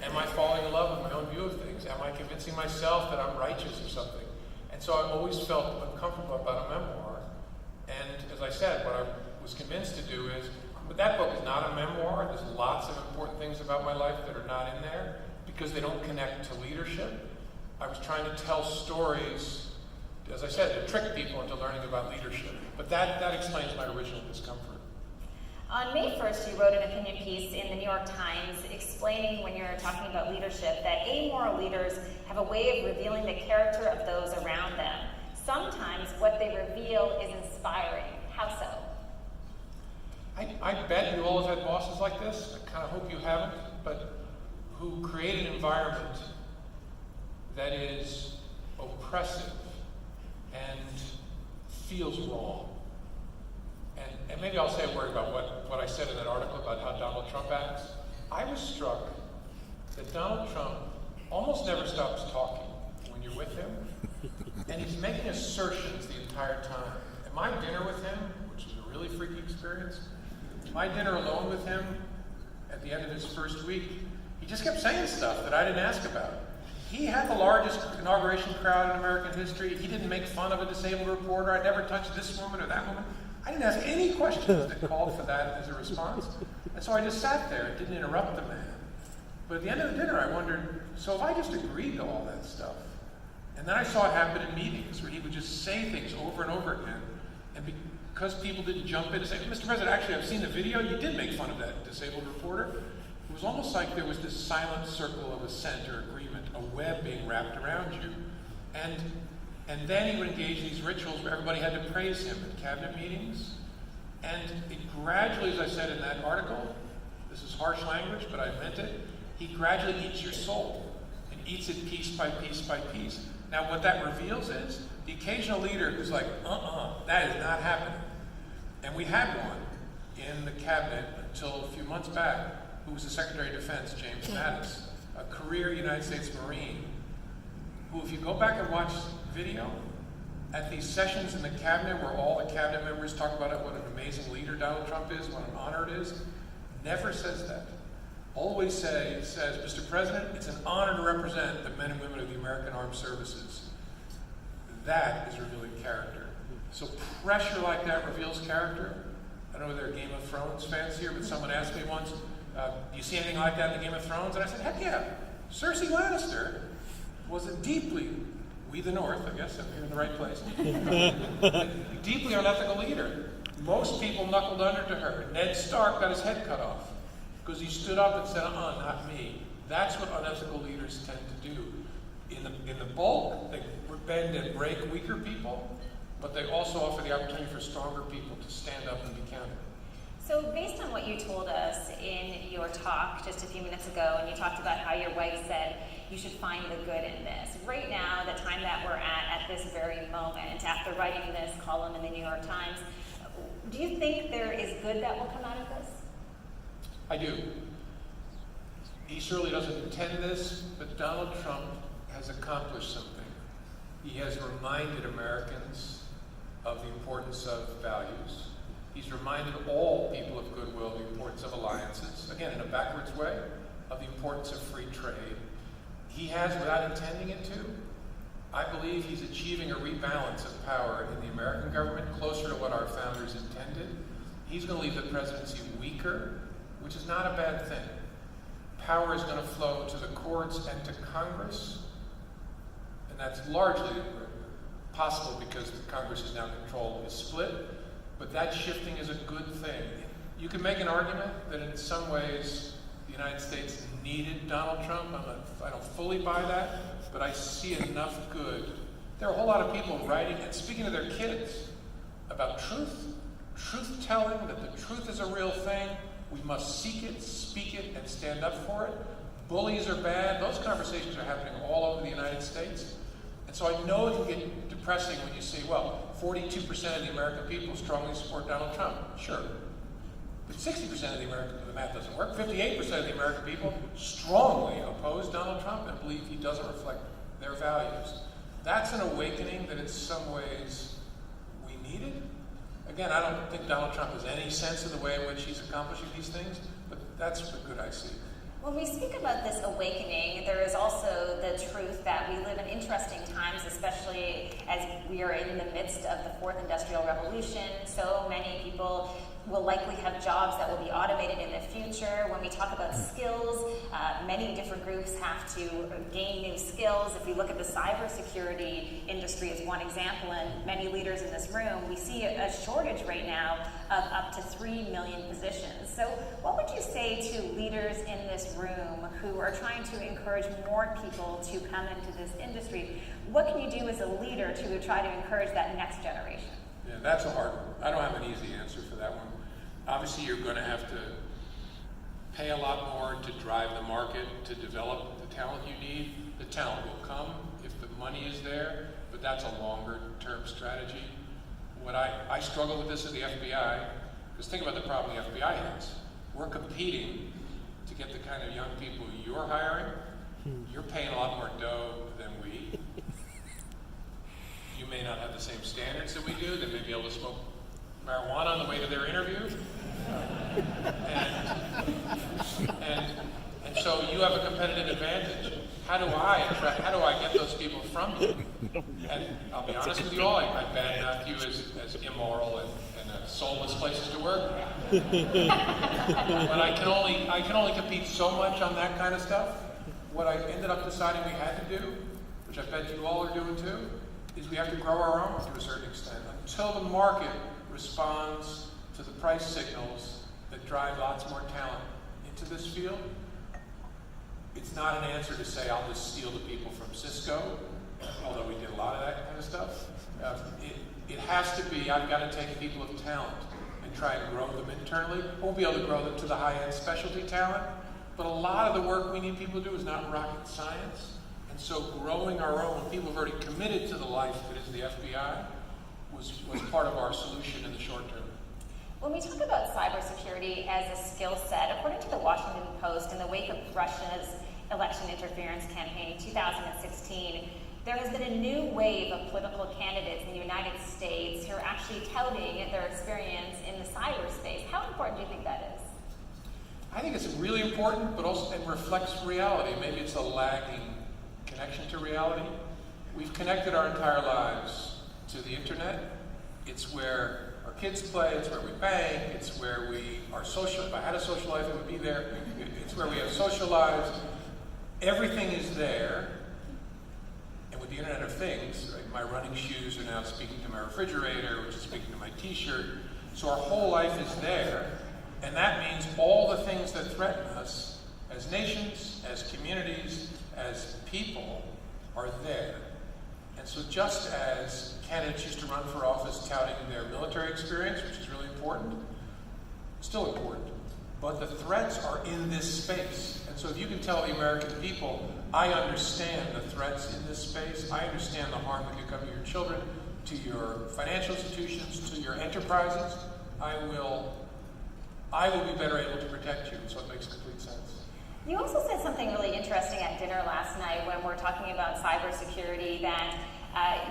Am I falling in love with my own view of things? Am I convincing myself that I'm righteous or something? And so I've always felt uncomfortable about a memoir. And as I said, what I was convinced to do is, but that book is not a memoir. There's lots of important things about my life that are not in there because they don't connect to leadership. I was trying to tell stories, as I said, to trick people into learning about leadership. But that explains my original discomfort. On May 1st, you wrote an opinion piece in the New York Times explaining, when you're talking about leadership, that amoral leaders have a way of revealing the character of those around them. Sometimes what they reveal is inspiring. How so? I bet you all have had bosses like this. I kind of hope you haven't, but who create an environment that is oppressive and feels wrong. And maybe I'll say a word about what I said in that article about how Donald Trump acts. I was struck that Donald Trump almost never stops talking when you're with him, and he's making assertions the entire time. At my dinner with him, which was a really freaky experience, my dinner alone with him at the end of his first week, he just kept saying stuff that I didn't ask about. He had the largest inauguration crowd in American history. He didn't make fun of a disabled reporter. I never touched this woman or that woman. I didn't ask any questions that called for that as a response. And so I just sat there and didn't interrupt the man. But at the end of the dinner, I wondered, so if I just agreed to all that stuff, and then I saw it happen in meetings where he would just say things over and over again, and because people didn't jump in and say, Mr. President, actually, I've seen the video, you did make fun of that disabled reporter. It was almost like there was this silent circle of assent or agreement, a web being wrapped around you. And then he would engage in these rituals where everybody had to praise him at cabinet meetings. And it gradually, as I said in that article, this is harsh language, but I meant it, he gradually eats your soul and eats it piece by piece by piece. Now what that reveals is the occasional leader who's like, that is not happening. And we had one in the cabinet until a few months back, who was the Secretary of Defense, James Mattis, a career United States Marine, who, if you go back and watch video, at these sessions in the cabinet where all the cabinet members talk about what an amazing leader Donald Trump is, what an honor it is, never says that. Always says, Mr. President, it's an honor to represent the men and women of the American Armed Services. That is revealing character. So pressure like that reveals character. I don't know if there are Game of Thrones fans here, but someone asked me once, do you see anything like that in the Game of Thrones? And I said, heck yeah. Cersei Lannister was a deeply, we the North, I guess, if you're in the right place, deeply unethical leader. Most people knuckled under to her. Ned Stark got his head cut off because he stood up and said, not me. That's what unethical leaders tend to do. In the bulk, they bend and break weaker people, but they also offer the opportunity for stronger people to stand up and be counted. So based on what you told us in your talk just a few minutes ago, and you talked about how your wife said you should find the good in this. Right now, the time that we're at this very moment, after writing this column in the New York Times, do you think there is good that will come out of this? I do. He surely doesn't intend this, but Donald Trump has accomplished something. He has reminded Americans of the importance of values. He's reminded all people of goodwill the importance of alliances, again, in a backwards way, of the importance of free trade. He has, without intending it to, I believe he's achieving a rebalance of power in the American government closer to what our founders intended. He's going to leave the presidency weaker, which is not a bad thing. Power is going to flow to the courts and to Congress, and that's largely possible because the Congress is now controlled, is split. But that shifting is a good thing. You can make an argument that in some ways the United States needed Donald Trump. I don't fully buy that, but I see enough good. There are a whole lot of people writing and speaking to their kids about truth-telling, that the truth is a real thing. We must seek it, speak it, and stand up for it. Bullies are bad. Those conversations are happening all over the United States. And so I know it can get depressing when you say, well, 42% of the American people strongly support Donald Trump. Sure. But 60% of the American, the math doesn't work, 58% of the American people strongly oppose Donald Trump and believe he doesn't reflect their values. That's an awakening that in some ways we needed. Again, I don't think Donald Trump has any sense of the way in which he's accomplishing these things, but that's the good I see. When we speak about this awakening, there is also the truth that we live in interesting times, especially as we are in the midst of the fourth industrial revolution. So many people will likely have jobs that will be automated in the future. When we talk about skills, many different groups have to gain new skills. If we look at the cybersecurity industry as one example, and many leaders in this room, we see a shortage right now of up to 3 million positions. So what would you say to leaders in this room who are trying to encourage more people to come into this industry? What can you do as a leader to try to encourage that next generation? Yeah, that's a hard one. I don't have an easy answer for that one. Obviously, you're going to have to pay a lot more to drive the market, to develop the talent you need. The talent will come if the money is there, but that's a longer-term strategy. I struggle with this at the FBI, because think about the problem the FBI has. We're competing to get the kind of young people you're hiring. You're paying a lot more dough than we. You may not have the same standards that we do. They may be able to smoke marijuana on the way to their interview. And so you have a competitive advantage. How do I get those people from you? And I'll be honest with you all, I badmouth you as immoral and soulless places to work. But I can only compete so much on that kind of stuff. What I ended up deciding we had to do, which I bet you all are doing too, is we have to grow our own to a certain extent. Until the market responds to the price signals that drive lots more talent into this field, it's not an answer to say, I'll just steal the people from Cisco, although we did a lot of that kind of stuff. It has to be, I've got to take people of talent and try and grow them internally. Won't be able to grow them to the high-end specialty talent, but a lot of the work we need people to do is not rocket science. And so growing our own, people have already committed to the life that is the FBI, was part of our solution in the short term. When we talk about cybersecurity as a skill set, according to the Washington Post, in the wake of Russia's election interference campaign in 2016, there has been a new wave of political candidates in the United States who are actually touting their experience in the cyberspace. How important do you think that is? I think it's really important, but also it reflects reality. Maybe it's a lagging connection to reality. We've connected our entire lives to the internet. It's where our kids play, it's where we bank, it's where we are social. If I had a social life, it would be there. It's where we have social lives. Everything is there. And with the Internet of Things, right, my running shoes are now speaking to my refrigerator, which is speaking to my t-shirt. So our whole life is there. And that means all the things that threaten us as nations, as communities, as people are there. And so just as candidates used to run for office touting their military experience, which is really important, still important, but the threats are in this space. And so if you can tell the American people, I understand the threats in this space, I understand the harm that could come to your children, to your financial institutions, to your enterprises, I will be better able to protect you. So it makes complete sense. You also said something really interesting at dinner last night when we're talking about cybersecurity, that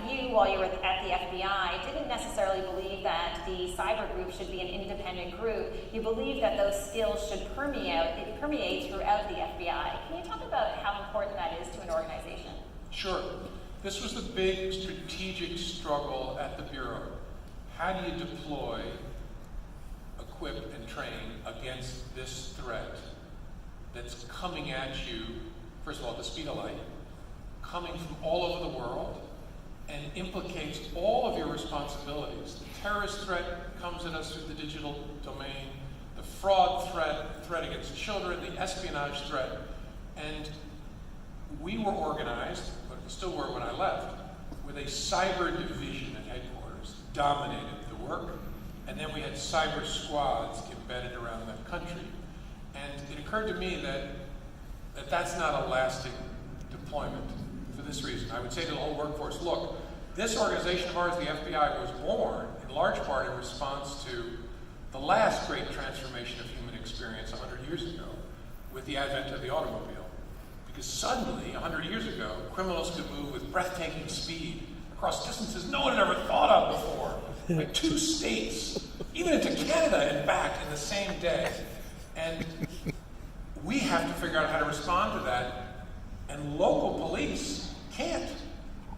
you, while you were at the FBI, didn't necessarily believe that the cyber group should be an independent group. You believe that those skills should permeate throughout the FBI. Can you talk about how important that is to an organization? Sure. This was the big strategic struggle at the Bureau. How do you deploy, equip, and train against this threat that's coming at you, first of all, at the speed of light, coming from all over the world, and implicates all of your responsibilities. The terrorist threat comes at us through the digital domain, the fraud threat against children, the espionage threat, and we were organized, but still were when I left, with a cyber division at headquarters, dominated the work, and then we had cyber squads embedded around the country. And it occurred to me that that's not a lasting deployment for this reason. I would say to the whole workforce, look, this organization of ours, the FBI, was born in large part in response to the last great transformation of human experience 100 years ago with the advent of the automobile. Because suddenly, 100 years ago, criminals could move with breathtaking speed across distances no one had ever thought of before, like 2 states, even into Canada and back in the same day. And we have to figure out how to respond to that, and local police can't,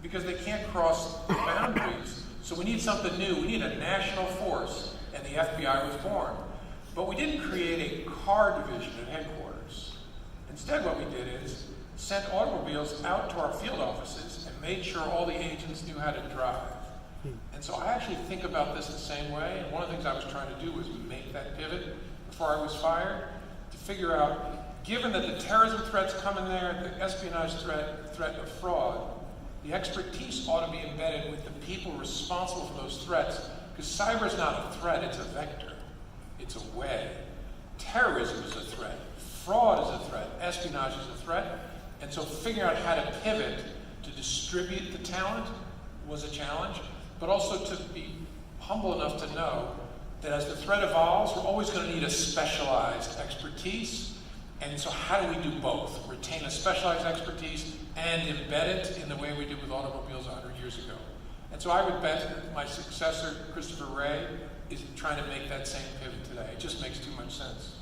because they can't cross the boundaries. So we need something new. We need a national force, and the FBI was born. But we didn't create a car division at headquarters. Instead, what we did is sent automobiles out to our field offices and made sure all the agents knew how to drive. And so I actually think about this the same way, and one of the things I was trying to do was make that pivot before I was fired, to figure out, given that the terrorism threats come in there, the espionage threat of fraud, the expertise ought to be embedded with the people responsible for those threats, because cyber is not a threat, it's a vector. It's a way. Terrorism is a threat. Fraud is a threat. Espionage is a threat. And so figuring out how to pivot to distribute the talent was a challenge, but also to be humble enough to know that as the threat evolves, we're always going to need a specialized expertise. And so how do we do both? Retain a specialized expertise and embed it in the way we did with automobiles 100 years ago. And so I would bet that my successor, Christopher Wray, is trying to make that same pivot today. It just makes too much sense.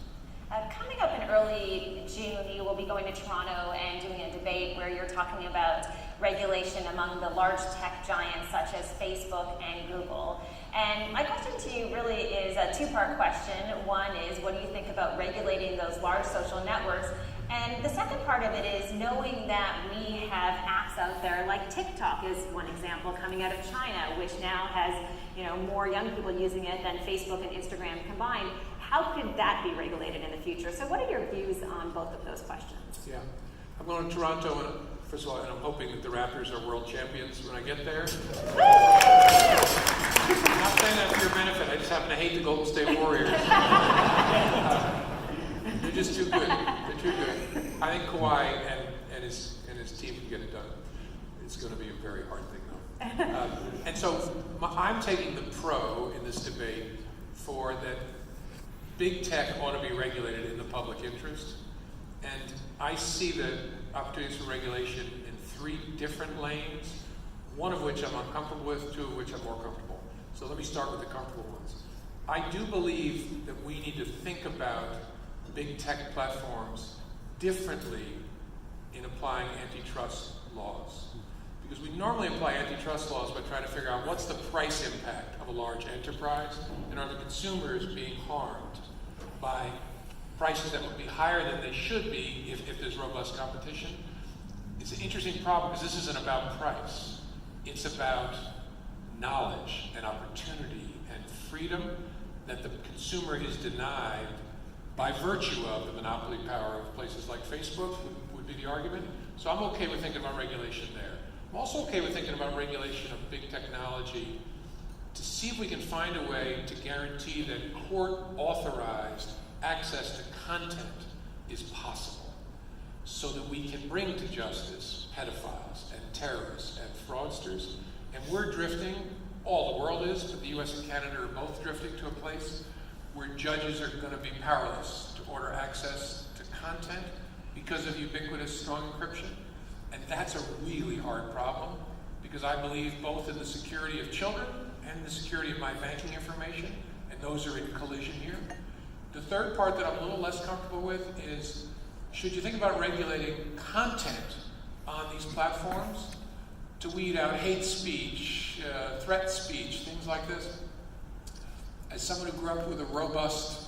Coming up in early June, you will be going to Toronto and doing a debate where you're talking about regulation among the large tech giants such as Facebook and Google. And my question to you really is a two-part question. One is, what do you think about regulating those large social networks? And the second part of it is knowing that we have apps out there like TikTok is one example coming out of China, which now has more young people using it than Facebook and Instagram combined. How could that be regulated in the future? So what are your views on both of those questions? Yeah, I'm going to Toronto, and first of all, and I'm hoping that the Raptors are world champions when I get there. I'm not saying that for your benefit. I just happen to hate the Golden State Warriors. They're just too good. They're too good. I think Kawhi and his team can get it done. It's going to be a very hard thing, though. And so I'm taking the pro in this debate for that big tech ought to be regulated in the public interest. And I see the opportunities for regulation in 3 different lanes, one of which I'm uncomfortable with, 2 of which I'm more comfortable. So let me start with the comfortable ones. I do believe that we need to think about big tech platforms differently in applying antitrust laws. Because we normally apply antitrust laws by trying to figure out what's the price impact of a large enterprise, and are the consumers being harmed by prices that would be higher than they should be if there's robust competition. It's an interesting problem because this isn't about price. It's about knowledge and opportunity and freedom that the consumer is denied by virtue of the monopoly power of places like Facebook, would be the argument. So I'm okay with thinking about regulation there. I'm also okay with thinking about regulation of big technology to see if we can find a way to guarantee that court-authorized access to content is possible, so that we can bring to justice pedophiles and terrorists and fraudsters. And we're drifting, all the world is, but the US and Canada are both drifting to a place where judges are going to be powerless to order access to content because of ubiquitous strong encryption. And that's a really hard problem, because I believe both in the security of children and the security of my banking information, and those are in collision here. The third part that I'm a little less comfortable with is, should you think about regulating content on these platforms to weed out hate speech, threat speech, things like this? As someone who grew up with a robust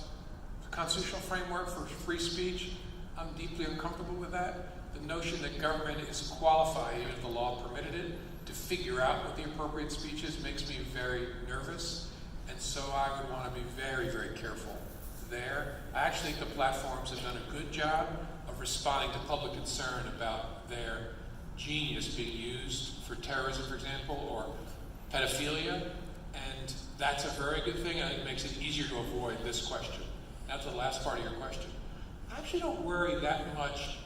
constitutional framework for free speech, I'm deeply uncomfortable with that. The notion that government is qualified, even if the law permitted it, to figure out what the appropriate speech is makes me very nervous. And so I would want to be very, very careful there. I actually think the platforms have done a good job of responding to public concern about their genius being used for terrorism, for example, or pedophilia. And that's a very good thing. I think it makes it easier to avoid this question. That's the last part of your question. I actually don't worry that much.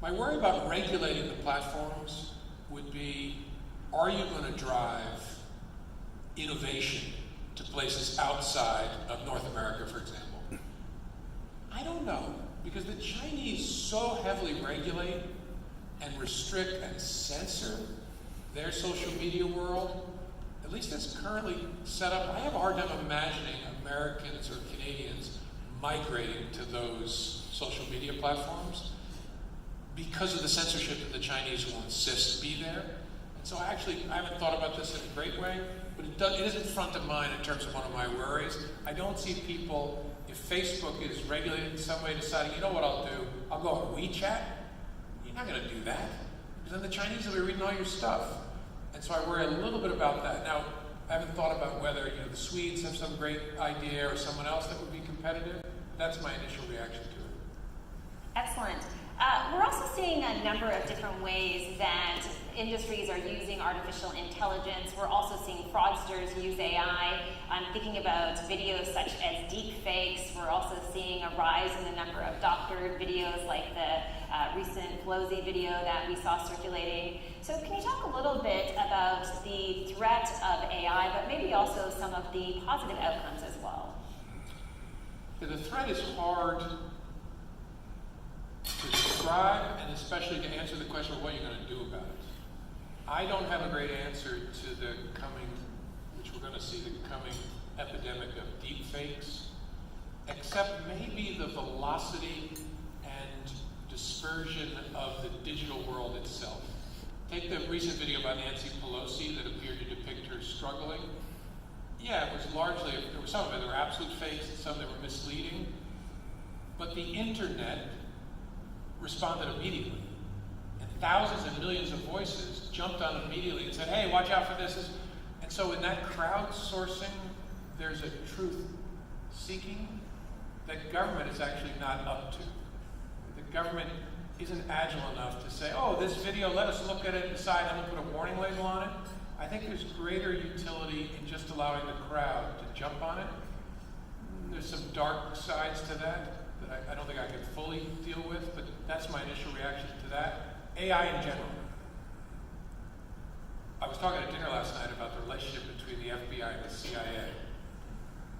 My worry about regulating the platforms would be, are you going to drive innovation to places outside of North America, for example? I don't know, because the Chinese so heavily regulate and restrict and censor their social media world, at least it's currently set up. I have a hard time imagining Americans or Canadians migrating to those social media platforms because of the censorship that the Chinese will insist be there. And so I haven't thought about this in a great way, but it isn't front of mind in terms of one of my worries. I don't see people, if Facebook is regulated in some way, deciding, you know what I'll do? I'll go on WeChat. You're not going to do that, because then the Chinese will be reading all your stuff. And so I worry a little bit about that. Now, I haven't thought about whether the Swedes have some great idea or someone else that would be competitive. That's my initial reaction to it. Excellent. We're also seeing a number of different ways that industries are using artificial intelligence. We're also seeing fraudsters use AI. I'm thinking about videos such as deep fakes. We're also seeing a rise in the number of doctored videos like the recent Pelosi video that we saw circulating. So can you talk a little bit about the threat of AI, but maybe also some of the positive outcomes as well? Yeah, the threat is hard to describe, and especially to answer the question of what you're going to do about it. I don't have a great answer to the coming, which we're going to see, the coming epidemic of deep fakes, except maybe the velocity and dispersion of the digital world itself. Take the recent video about Nancy Pelosi that appeared to depict her struggling. Yeah, it was largely, there were some of it that were absolute fakes and some that were misleading, but the internet responded immediately. And thousands and millions of voices jumped on it immediately and said, hey, watch out for this. And so in that crowdsourcing, there's a truth seeking that government is actually not up to. The government isn't agile enough to say, oh, this video, let us look at it and decide, I'm going to put a warning label on it. I think there's greater utility in just allowing the crowd to jump on it. There's some dark sides to that I don't think I can fully deal with, but that's my initial reaction to that. AI in general. I was talking at dinner last night about the relationship between the FBI and the CIA.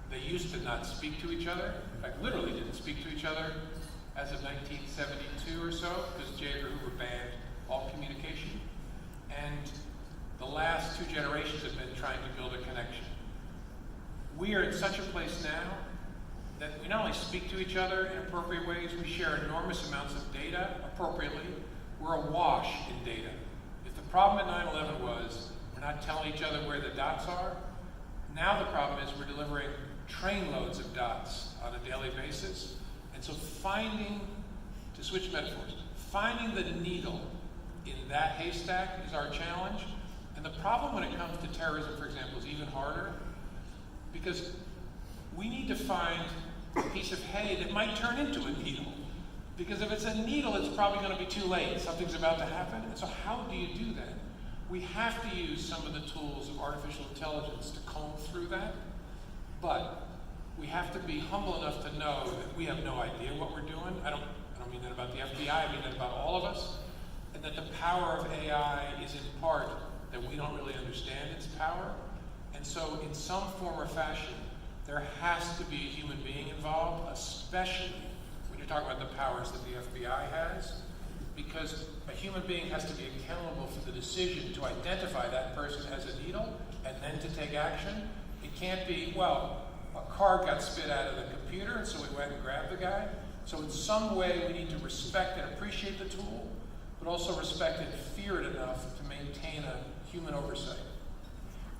They used to not speak to each other. In fact, literally didn't speak to each other as of 1972 or so, because J. Edgar Hoover banned all communication. And the last two generations have been trying to build a connection. We are in such a place now that we not only speak to each other in appropriate ways, we share enormous amounts of data appropriately. We're awash in data. If the problem at 9/11 was we're not telling each other where the dots are, now the problem is we're delivering trainloads of dots on a daily basis. And so finding, to switch metaphors, finding the needle in that haystack is our challenge. And the problem when it comes to terrorism, for example, is even harder, because we need to find a piece of hay that might turn into a needle. Because if it's a needle, it's probably going to be too late. Something's about to happen. And so how do you do that? We have to use some of the tools of artificial intelligence to comb through that. But we have to be humble enough to know that we have no idea what we're doing. I don't mean that about the FBI, I mean that about all of us. And that the power of AI is in part that we don't really understand its power. And so in some form or fashion, there has to be a human being involved, especially when you're talking about the powers that the FBI has, because a human being has to be accountable for the decision to identify that person as a needle and then to take action. It can't be, well, a card got spit out of the computer and so we went and grabbed the guy. So in some way we need to respect and appreciate the tool, but also respect and fear it enough to maintain a human oversight.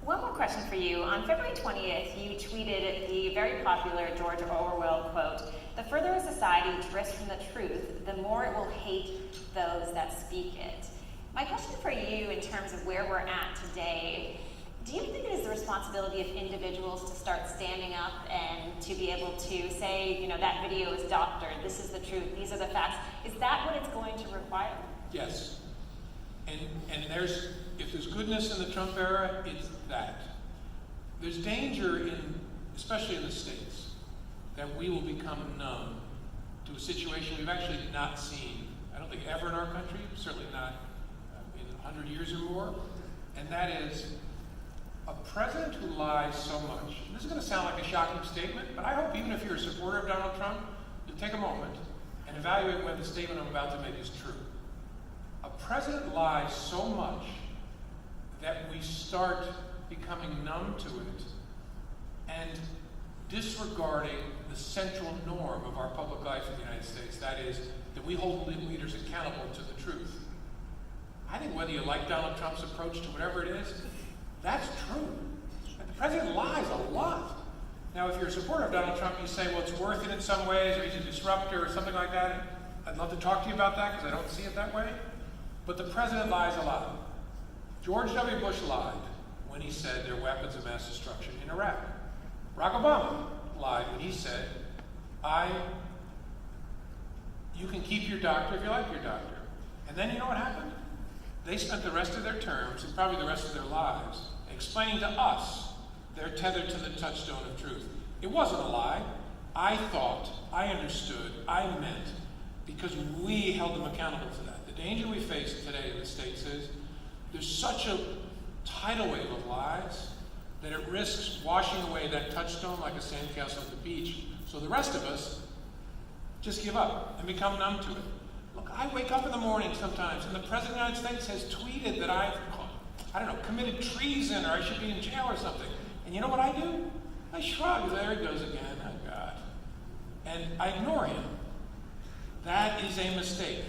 One more question for you. On February 20th, you tweeted the very popular George Orwell quote, "The further a society drifts from the truth, the more it will hate those that speak it." My question for you in terms of where we're at today, do you think it is the responsibility of individuals to start standing up and to be able to say, you know, that video is doctored, this is the truth, these are the facts? Is that what it's going to require? Yes. And if there's goodness in the Trump era, it's that. There's danger especially in the States, that we will become numb to a situation we've actually not seen, I don't think ever in our country, certainly not in 100 years or more, and that is a president who lies so much. And this is going to sound like a shocking statement, but I hope even if you're a supporter of Donald Trump, you'll take a moment and evaluate whether the statement I'm about to make is true. A president lies so much that we start becoming numb to it and disregarding the central norm of our public life in the United States. That is, that we hold leaders accountable to the truth. I think whether you like Donald Trump's approach to whatever it is, that's true. And the president lies a lot. Now, if you're a supporter of Donald Trump, you say, well, it's worth it in some ways, or he's a disruptor, or something like that. I'd love to talk to you about that, because I don't see it that way. But the president lies a lot. George W. Bush lied when he said there are weapons of mass destruction in Iraq. Barack Obama lied when he said, you can keep your doctor if you like your doctor. And then you know what happened? They spent the rest of their terms, and probably the rest of their lives, explaining to us they're tethered to the touchstone of truth. It wasn't a lie. I thought, I understood, I meant, because we held them accountable to that. The danger we face today in the States is there's such a tidal wave of lies that it risks washing away that touchstone like a sandcastle at the beach. So the rest of us just give up and become numb to it. Look, I wake up in the morning sometimes and the President of the United States has tweeted that I've, committed treason or I should be in jail or something. And you know what I do? I shrug. There he goes again. Oh, God. And I ignore him. That is a mistake.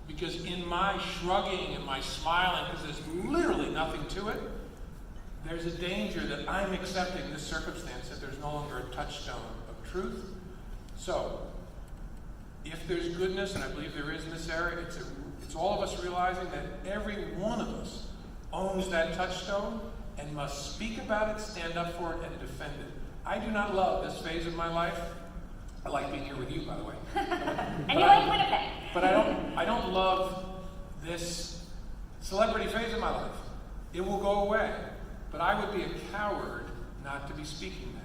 Because in my shrugging and my smiling, because there's literally nothing to it, there's a danger that I'm accepting this circumstance that there's no longer a touchstone of truth. So, if there's goodness, and I believe there is in this area, it's all of us realizing that every one of us owns that touchstone and must speak about it, stand up for it, and defend it. I do not love this phase of my life. I like being here with you, by the way. And you like Winnipeg. But I don't love this celebrity phase of my life. It will go away. But I would be a coward not to be speaking now.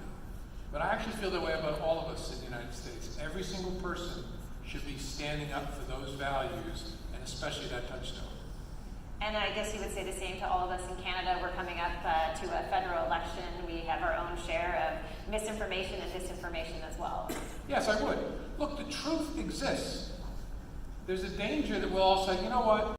But I actually feel that way about all of us in the United States. Every single person should be standing up for those values, and especially that touchstone. And I guess you would say the same to all of us in Canada. We're coming up to a federal election. We have our own share of misinformation and disinformation as well. Yes, I would. Look, the truth exists. There's a danger that we'll all say, you know what?